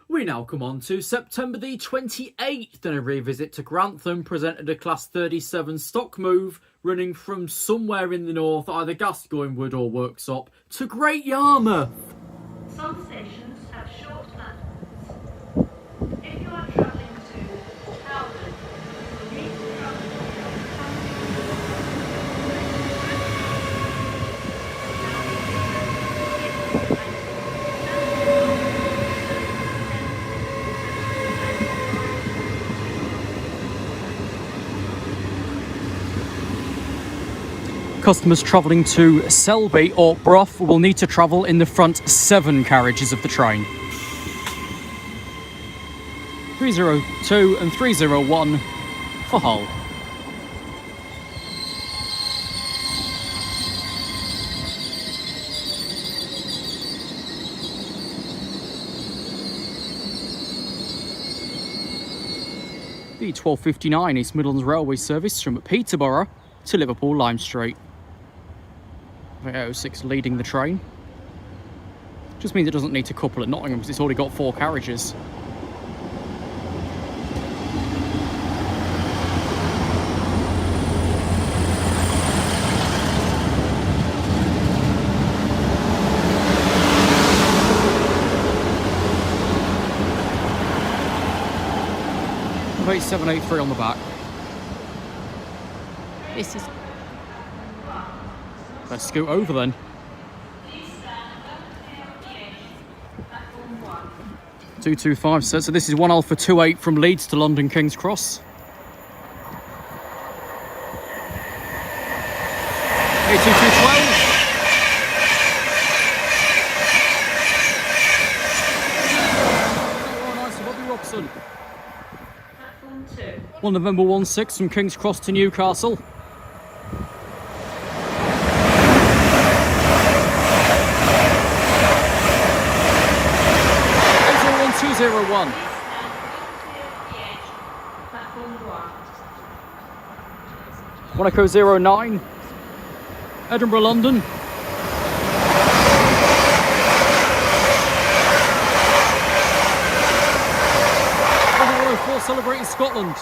We now come on to September the 28th, and a revisit to Grantham presented a Class 37 stock move running from somewhere in the north, either Gascoigne Wood or Worksop, to Great Yarmouth. Some stations have short platforms. If you are travelling to Howden, you will need to travel Customers travelling to Selby or Brough will need to travel in the front 7 carriages of the train. 302 and 301 for Hull. The 1259 East Midlands Railway service from Peterborough to Liverpool Lime Street. 06 leading the train. Just means it doesn't need to couple at Nottingham because it's already got 4 carriages. Wait, 783 on the back. This is... Let's scoot over then. 225 says, so this is 1 Alpha 28 from Leeds to London King's Cross. 82212. 1 November 16 from King's Cross to Newcastle. 201. Monaco 09. Edinburgh London. 4 celebrating Scotland.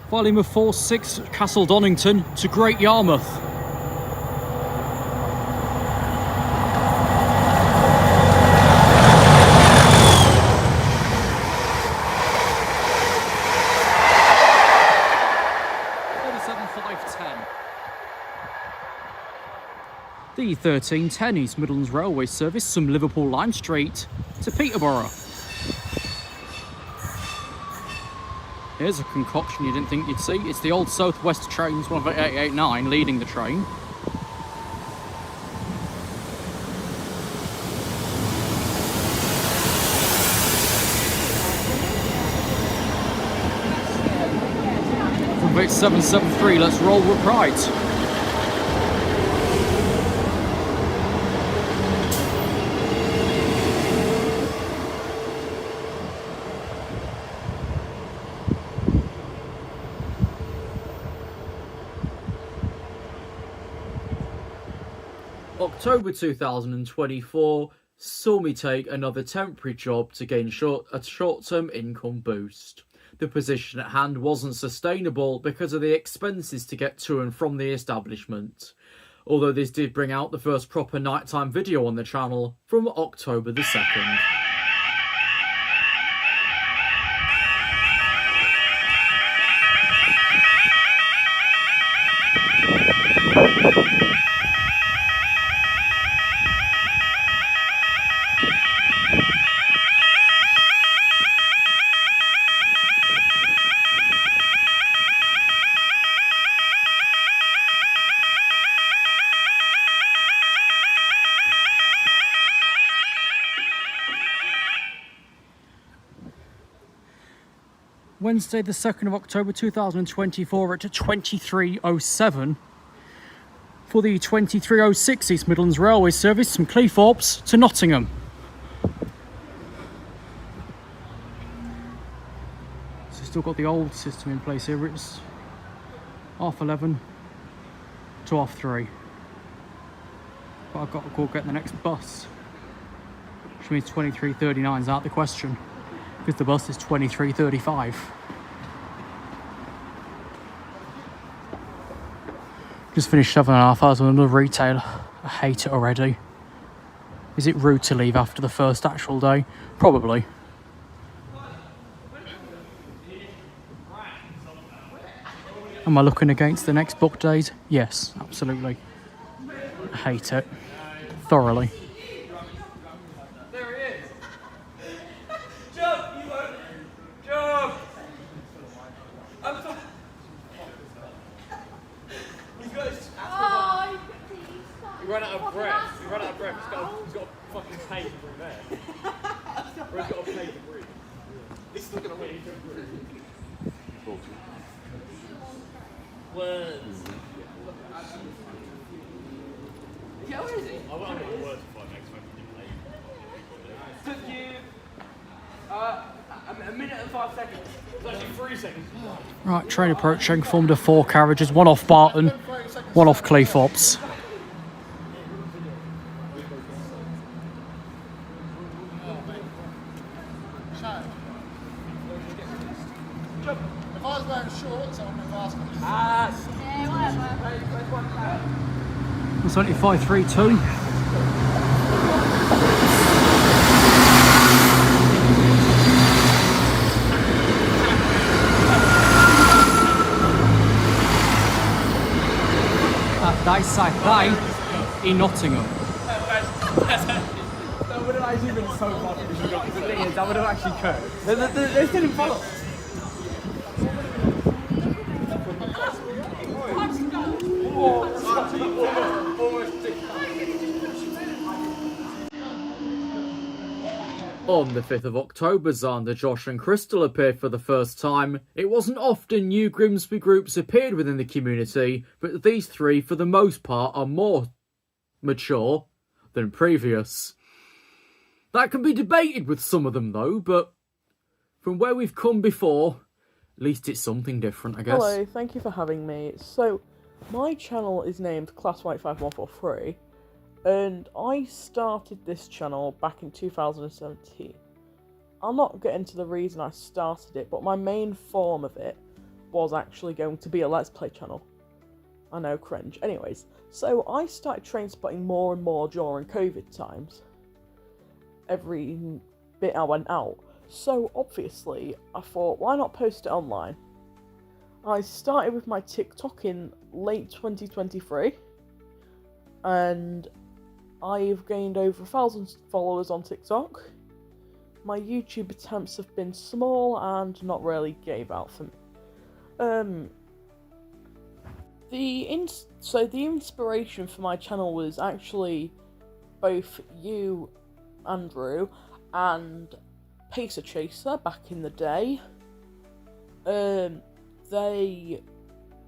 Philemon 46 Castle Donington to Great Yarmouth. 510. The 1310 East Midlands Railway service from Liverpool Lime Street to Peterborough. Here's a concoction you didn't think you'd see. It's the old South West trains, 889, leading the train. From bit 773, let's roll with pride. October 2024 saw me take another temporary job to gain a short-term income boost. The position at hand wasn't sustainable because of the expenses to get to and from the establishment, although this did bring out the first proper nighttime video on the channel from October the 2nd. Wednesday the 2nd of October 2024 at 23:07 for the 2306 East Midlands Railway service from Cleethorpes to Nottingham. So still got the old system in place here. It's 11:30 to 3:30. But I've got to go get the next bus, which which means 23.39 is out of the question, because the bus is 23.35. Just finished 7.5 hours with another retailer. I hate it already. Is it rude to leave after the first actual day? Probably. Am I looking against the next book days? Yes, absolutely. I hate it. Thoroughly. There he is. Jump, you won't. Jump. I'm sorry. He's got his... He ran out of breath. He's got a fucking pay to breathe there. Or he's got a pay to breathe. He's still going to win. Words. Yeah, where is he? I won't have a word to find next time you didn't play. Took you a minute and 5 seconds. It was actually 3 seconds. Right, train approaching, formed of 4 carriages, one off Barton, one off Cleethorpes. If I was wearing shorts, I wouldn't have asked me. It's only 532. They say they in Nottingham. That would have actually been so funny if you got the thing is, that would have actually occurred. They still didn't follow. On the 5th of October, Xander, Josh and Crystal appeared for the first time. It wasn't often new Grimsby groups appeared within the community, but these three, for the most part, are more mature than previous. That can be debated with some of them though, but from where we've come before, at least it's something different, I guess. Hello, thank you for having me. So, my channel is named Class White 5143. And I started this channel back in 2017. I'll not get into the reason I started it, but my main form of it was actually going to be a Let's Play channel. I know, cringe. Anyways, so I started train spotting more and more during COVID times. Every bit I went out. So obviously, I thought, why not post it online? I started with my TikTok in late 2023. And I've gained over 1,000 followers on TikTok. My YouTube attempts have been small and not really gave out for me. So the inspiration for my channel was actually both you, Andrew, and Pacer Chaser back in the day. They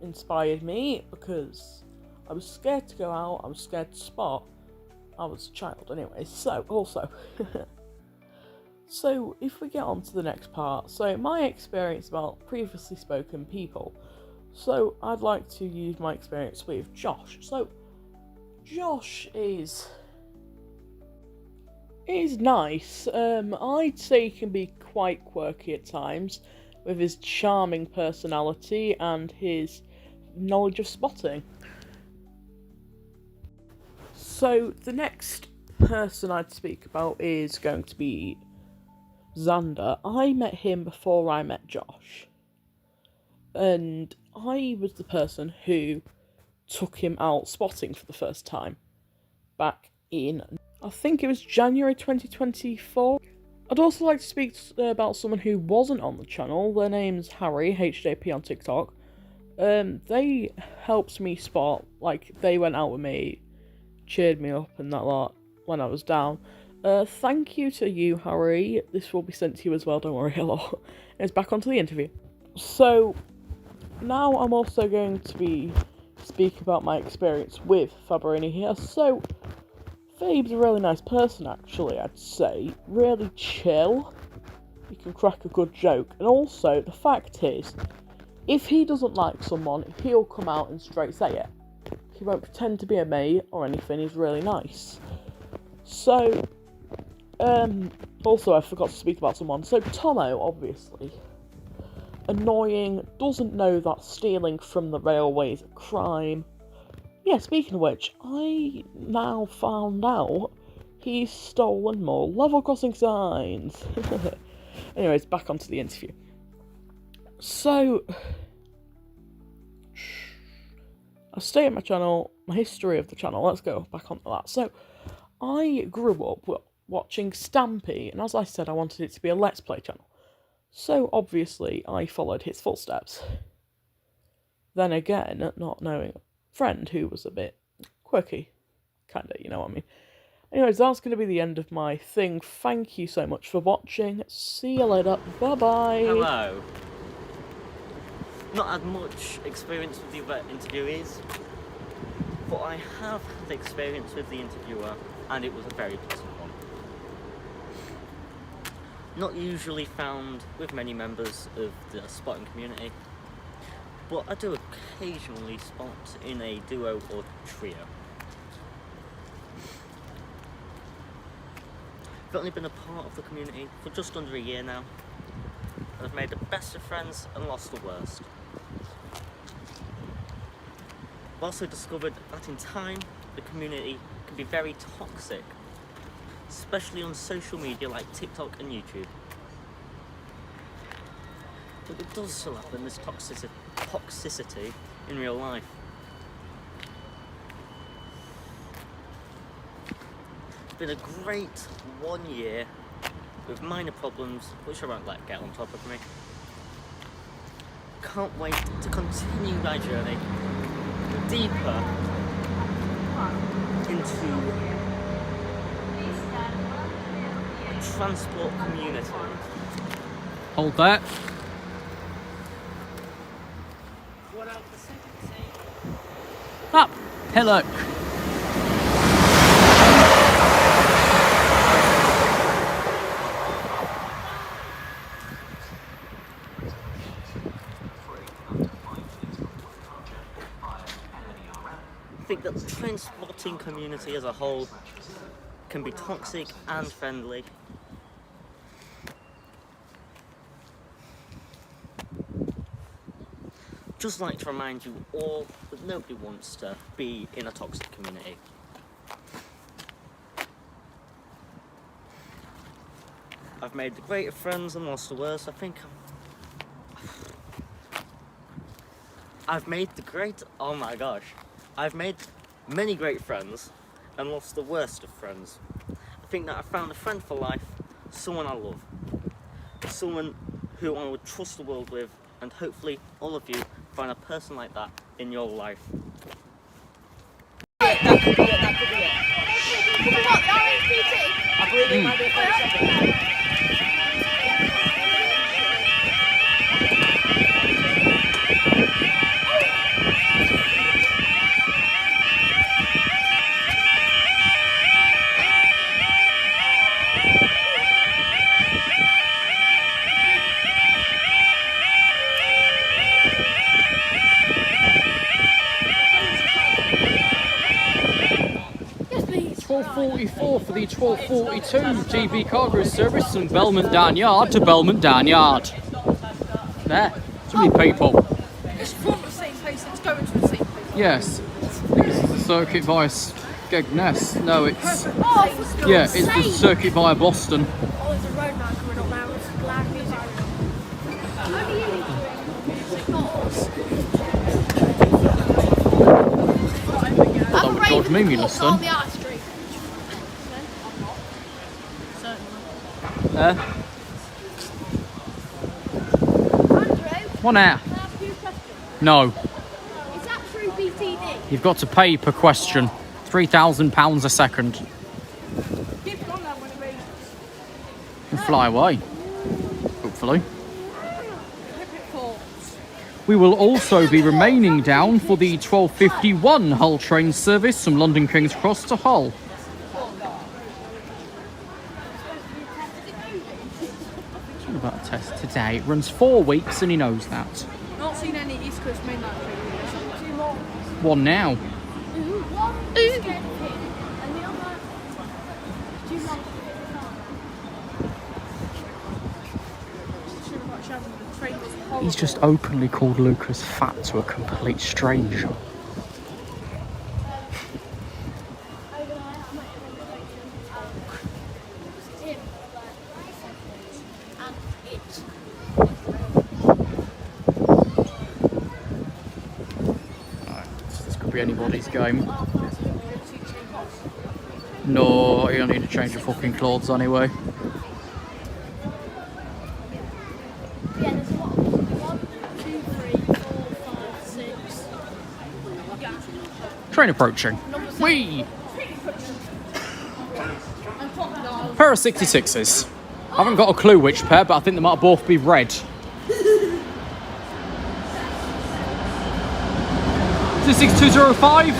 inspired me because I was scared to go out, I was scared to spot. I was a child anyway, so So if we get on to the next part, so my experience about previously spoken people. So I'd like to use my experience with Josh. So Josh is nice. I'd say he can be quite quirky at times with his charming personality and his knowledge of spotting. So, the next person I'd speak about is going to be Xander. I met him before I met Josh. And I was the person who took him out spotting for the first time. Back in, I think it was January 2024. I'd also like to speak about someone who wasn't on the channel. Their name's Harry, HJP on TikTok. They helped me spot, like, they went out with me, cheered me up and that lot when I was down. Thank you to you, Harry. This will be sent to you as well, don't worry a lot. It's back onto the interview. So, now I'm also going to be speaking about my experience with Faberoony here. So, Fabe's a really nice person actually, I'd say. Really chill. He can crack a good joke. And also, the fact is, if he doesn't like someone, he'll come out and straight say it. He won't pretend to be a mate or anything, he's really nice. So, Also, I forgot to speak about someone. So, Tomo, obviously. Annoying, doesn't know that stealing from the railway is a crime. Yeah, speaking of which, I now found out he's stolen more level crossing signs. Anyways, back onto the interview. So, I stay at my channel, my history of the channel, let's go back onto that. So, I grew up watching Stampy, and as I said, I wanted it to be a Let's Play channel. So, obviously, I followed his footsteps. Then again, not knowing a friend who was a bit quirky. Kinda, you know what I mean. Anyways, that's going to be the end of my thing. Thank you so much for watching. See you later. Bye-bye. Hello. Not had much experience with the interviewees, but I have had experience with the interviewer, and it was a very pleasant one. Not usually found with many members of the spotting community, but I do occasionally spot in a duo or trio. I've only been a part of the community for just under a year now, and I've made the best of friends and lost the worst. I've also discovered that in time, the community can be very toxic, especially on social media like TikTok and YouTube. But it does still happen, this toxicity in real life. It's been a great 1 year with minor problems which I won't let get on top of me. Can't wait to continue my journey deeper into the transport community. Hold that. Up. Hello. I think that the transporting community as a whole can be toxic and friendly. Just like to remind you all that nobody wants to be in a toxic community. I've made the greater friends and lost the worst. I think I've made many great friends and lost the worst of friends. I think that I found a friend for life, someone I love, someone who I would trust the world with, and hopefully all of you find a person like that in your life. That could be it. What, the RHPT? I believe it might be a 30-second. For the 1242 GB cargo service from Belmont Down Yard to Belmont Down Yard. There, too many people. It's from the same place, it's going to the same place. Yes, this is the circuit via Skegness. No, it's Oh, yeah, it's the circuit via Boston. Oh, there's a road now coming up now. It's loud music. That would George Mimulus then. On the art street. There. Andrew, One hour. can I ask you a question? No, Is that through BTD? you've got to pay per question. £3,000 a second. Keep it on there when it rains. And fly away. Hopefully. Hope it falls. We will also be remaining down for the 1251 Hull train service from London King's Cross to Hull. Talking about a test today. It runs 4 weeks and he knows that. Not seen any East Coast mainland trains. 2 more. One now. One. And the other. 2 months. He's just openly called Lucas fat to a complete stranger. This could be anybody's game. No, you don't need to change your fucking clothes anyway. Yeah, there's a lot of 1, 2, 3, 4, 5, 6. Train approaching. Whee! Pair of 66s. I haven't got a clue which pair, but I think they might both be red. 26205.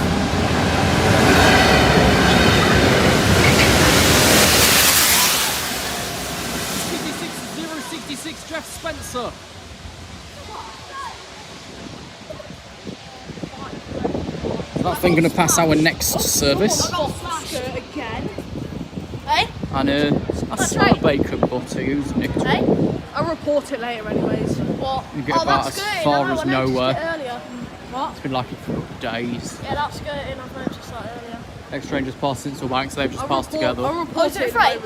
066 Jeff Spencer. Is that thing going to pass our next service? Again. Hey? And I smell bacon butter using it. Hey? I'll report it later anyways. What? You get about as far as nowhere. Earlier. What? It's been like it for days. Yeah, that's skirting. I've noticed that earlier. NexTrain just passed into a bank, so they've just passed together. I'll report is it it freight?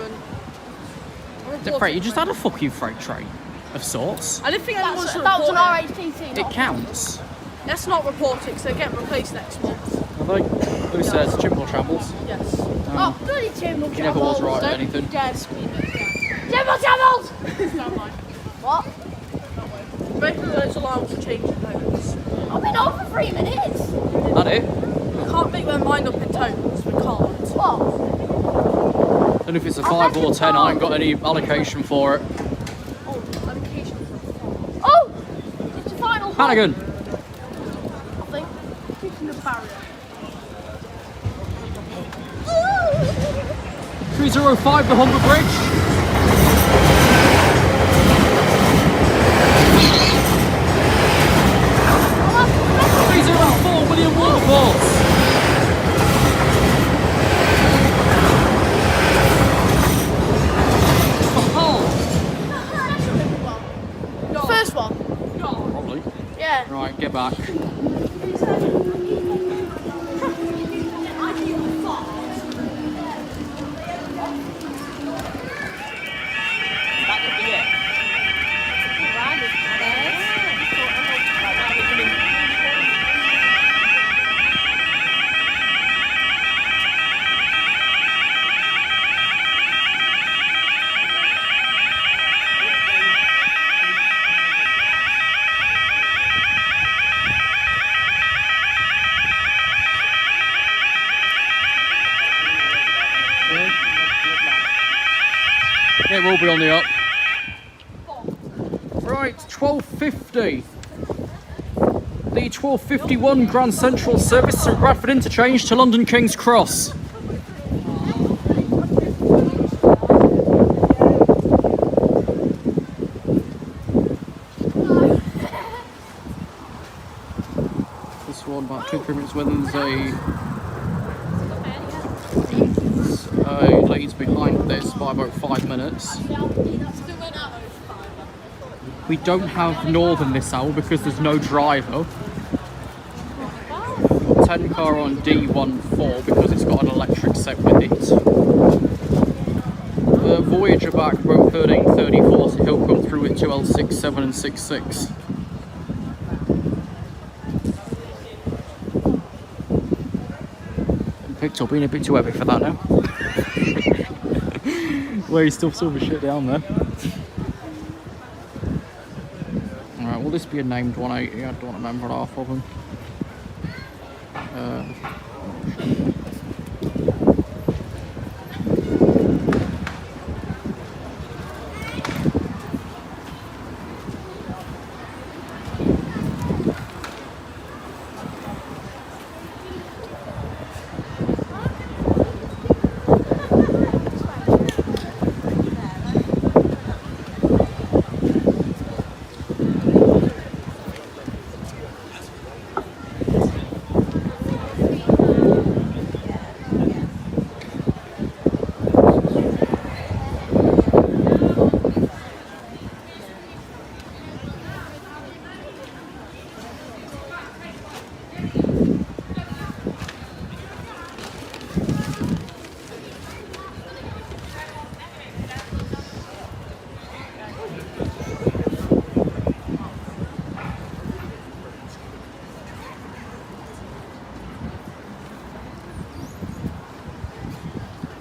Is it freight? You just had a fucking freight train of sorts. I didn't think anyone That should was report an it. RHTT. It counts. Let's not report it because they get replaced next month. Are they? Who says? Jimbo Travels. Yes. Oh, bloody Jimbo He never was right at Don't anything. you dare scream it again. Jimbo Travels! Stand by. What? Breaking those alarms are changing notes. I've been on for 3 minutes. That it? We can't make their mind up in tones. We can't. What? And if it's a 5 or 10, I ain't got any allocation for it. Oh, allocation. Oh! It's the final one. Hannigan. I think. Kicking the barrier. 305, the Humber Bridge. 304, William Wilberforce. First one. Probably. Yeah. Right, get back. That could be it. It will be on the up. Right, 12:50. The 12:51 Grand Central service from Bradford Interchange to London King's Cross. This one about 2-3 minutes when there's a leads behind this by about 5 minutes. We don't have Northern this hour because there's no driver. 10 car on D14 because it's got an electric set with it. Voyager back about 13:34, so he'll come through with 2L6, 7 and 6.6. Picked up, being a bit too heavy for that now. Where he stuffs all the shit down there. Alright, will this be a named 180? I don't remember half of them.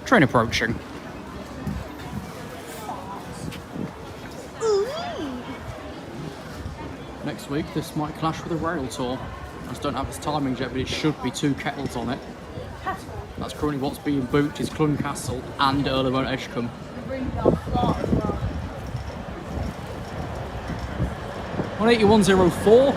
Train approaching. Next week, this might clash with a rail tour. I just don't have its timings yet, but it should be 2 kettles on it. That's currently what's being booked is Cluncastle and Earl of Mount Edgecombe. 18104.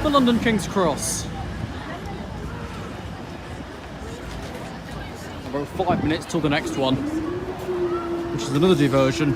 For London King's Cross. About 5 minutes till the next one, which is another diversion.